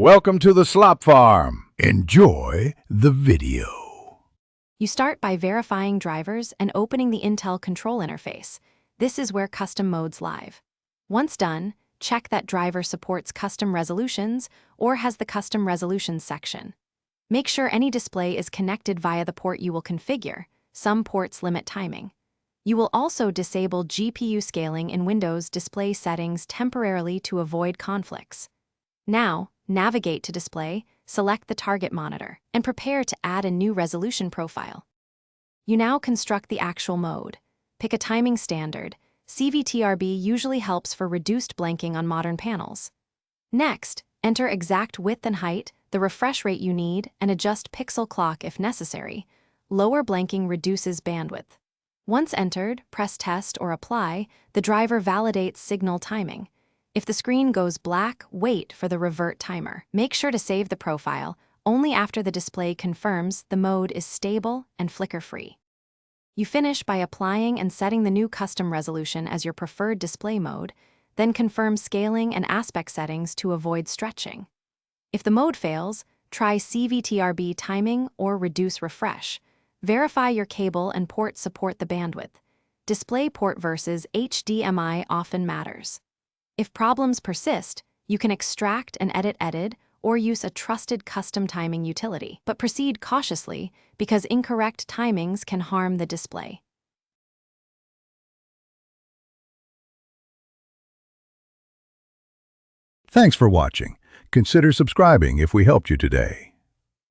Welcome to the Slop Farm. Enjoy the video. You start by verifying drivers and opening the Intel control interface. This is where custom modes live. Once done, check that driver supports custom resolutions or has the custom resolutions section. Make sure any display is connected via the port you will configure. Some ports limit timing. You will also disable GPU scaling in Windows display settings temporarily to avoid conflicts. Now, navigate to Display, select the target monitor, and prepare to add a new resolution profile. You now construct the actual mode. Pick a timing standard. CVTRB usually helps for reduced blanking on modern panels. Next, enter exact width and height, the refresh rate you need, and adjust pixel clock if necessary. Lower blanking reduces bandwidth. Once entered, press Test or Apply. The driver validates signal timing. If the screen goes black, wait for the revert timer. Make sure to save the profile only after the display confirms the mode is stable and flicker-free. You finish by applying and setting the new custom resolution as your preferred display mode, then confirm scaling and aspect settings to avoid stretching. If the mode fails, try CVTRB timing or reduce refresh. Verify your cable and port support the bandwidth. DisplayPort versus HDMI often matters. If problems persist, you can extract and edit or use a trusted custom timing utility, but proceed cautiously because incorrect timings can harm the display. Thanks for watching. Consider subscribing if we helped you today.